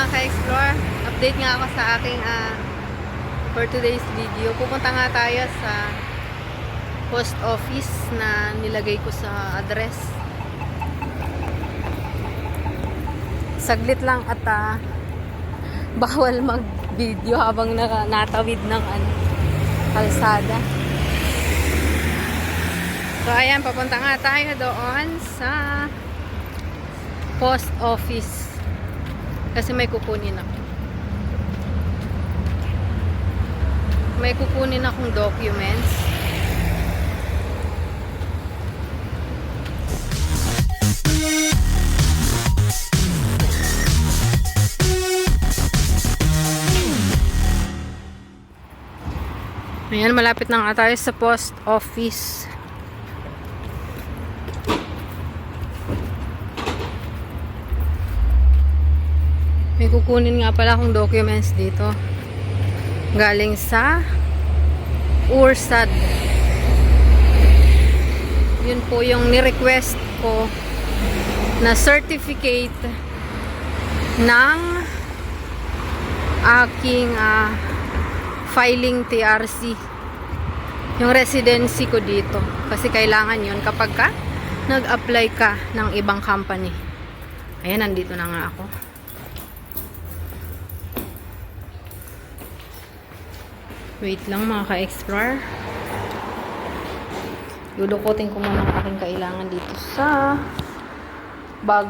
mga ka-explore, update nga ako sa aking for today's video. Pupunta nga tayo sa post office na nilagay ko sa address. Saglit lang at bawal mag-video habang natawid ng kalsada. So ayan, papunta nga tayo doon sa post office. Kasi may kukunin ako. May kukunin akong documents. Ayan, malapit na nga tayo sa post office. May kukunin nga pala akong documents dito. Galing sa URSAD. Yun po yung ni-request ko na certificate ng aking filing TRC. Yung residency ko dito. Kasi kailangan yun kapag nag-apply ka ng ibang company. Ayan, nandito na nga ako. Wait lang mga ka-explore. Dudukutin ko muna ang aking kailangan dito sa bag.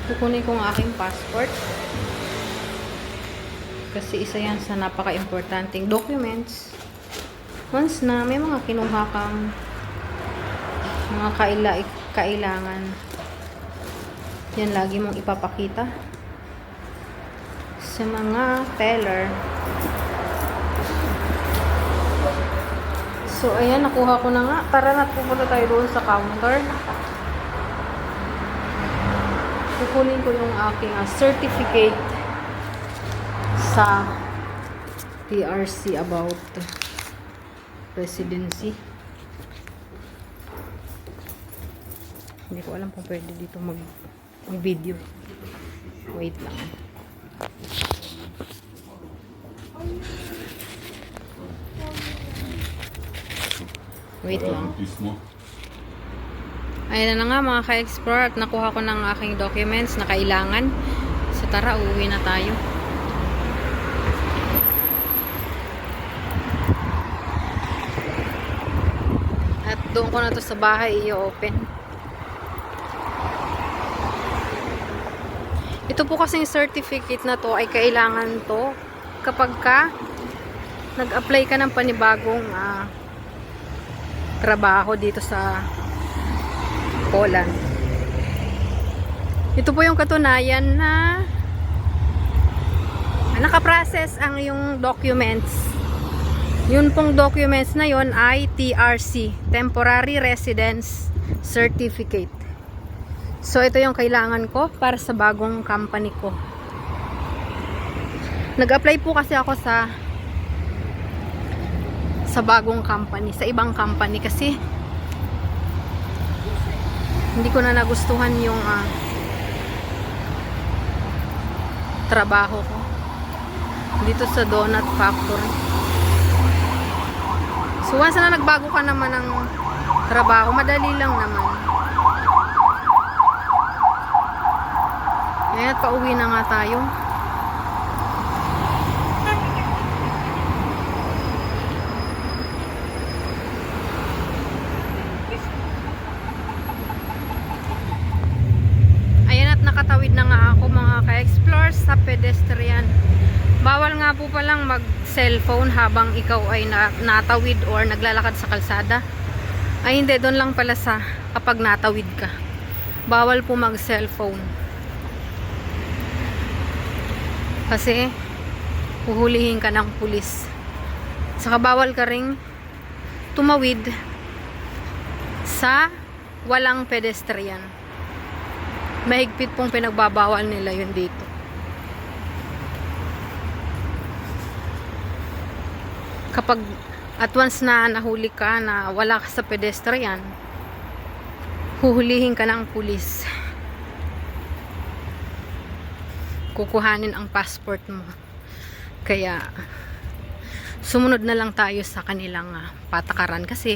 Kukunin ko ang aking passport. Kasi isa yan sa napaka-importanting documents. Once na may mga kinuha kang mga kailangan, yan lagi mong ipapakita sa mga teller. So ayan, nakuha ko na nga. Tara na, pupunta tayo doon sa counter. Kukunin ko yung aking certificate sa TRC about residency. Hindi ko alam kung pwede dito mag-video. Wait lang. Wait lang. Ayan na nga mga ka-explore, at nakuha ko ng aking documents na kailangan. So tara, uuwi na tayo. At doon ko na to sa bahay i-open. Ito po kasing certificate na to ay kailangan to kapag nag-apply ka ng panibagong trabaho dito sa Poland. Ito po yung katunayan na nakaprocess ang yung documents. Yun pong documents na yon ay TRC, Temporary Residence Certificate. So ito yung kailangan ko para sa bagong company ko. Nag-apply po kasi ako sa bagong company, sa ibang company kasi hindi ko na nagustuhan yung trabaho ko dito sa donut factory. So once na nagbago ka naman ng trabaho, madali lang naman. Ayan, at pauwi na nga tayo. Ayan, at nakatawid na nga ako mga ka-explore sa pedestrian. Bawal nga po palang mag-cellphone habang ikaw ay natawid or naglalakad sa kalsada. Ay hindi, doon lang pala sa kapag natawid ka. Bawal po mag-cellphone. Kasi huhulihin ka ng pulis. Saka bawal ka ring tumawid sa walang pedestrian. Mahigpit pong pinagbabawal nila yun dito. kapag at once na nahuli ka na wala ka sa pedestrian, huhulihin ka ng pulis. Kukuhanin ang passport mo. Kaya sumunod na lang tayo sa kanilang patakaran kasi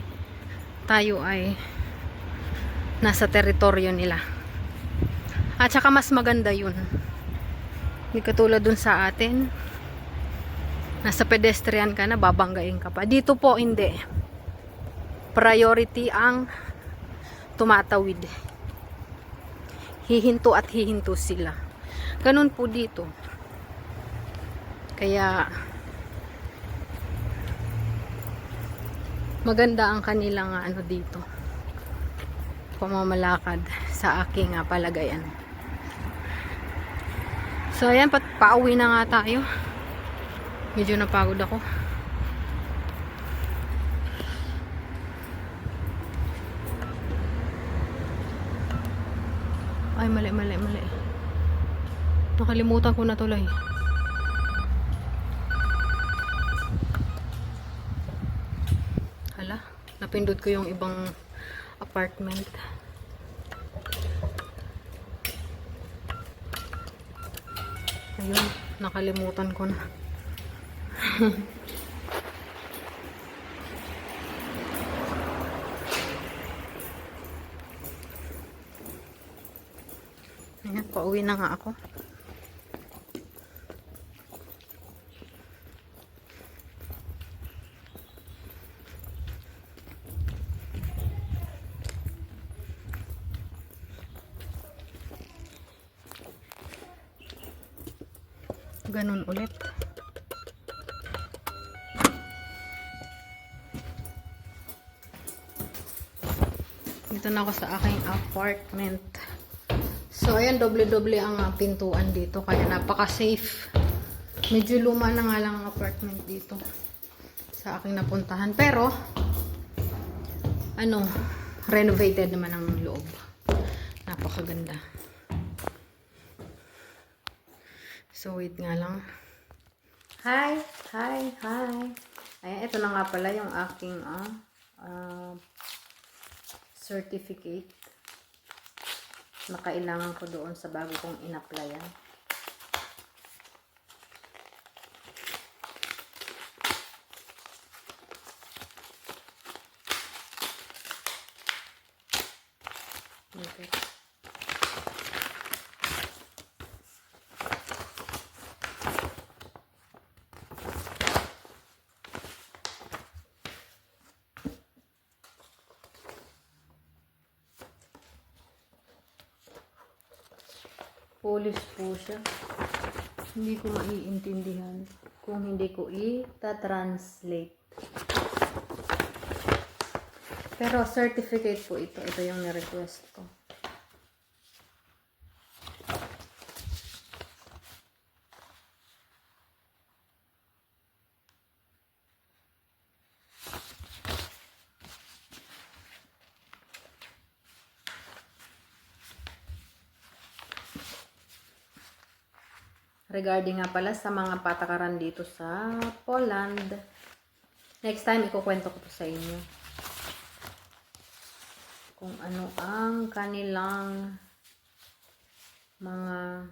tayo ay nasa teritoryo nila. At saka mas maganda yun. Hindi katulad dun sa atin. Nasa pedestrian ka na, babanggain ka pa. Dito po hindi. Priority ang tumatawid. Hihinto at hihinto sila. Ganun po dito. Kaya maganda ang kanilang dito. Pamamalakad sa aking palagayan. So ayan, pauwi na nga tayo. Medyo napagod ako. Ay, mali. Nakalimutan ko na tuloy. Hala, napindot ko yung ibang apartment. Ayun, nakalimutan ko na. Ayan, pauwi na nga ako. Ganun ulit. Dito na ako sa aking apartment. So, ayan, doble-doble ang pintuan dito. Kaya napaka-safe. Medyo luma na nga lang ang apartment dito sa aking napuntahan. Pero, renovated naman ang loob. Napakaganda. So, wait nga lang. Hi! Ayan, ito na nga pala yung aking certificate na kailangan ko doon sa bago kong in-applyan. Okay. Polish po siya. Hindi ko maiintindihan kung hindi ko i-translate. Pero certificate po ito. Ito yung ni-request ko. Regarding nga pala sa mga patakaran dito sa Poland. Next time, ikukwento ko po sa inyo kung ano ang kanilang mga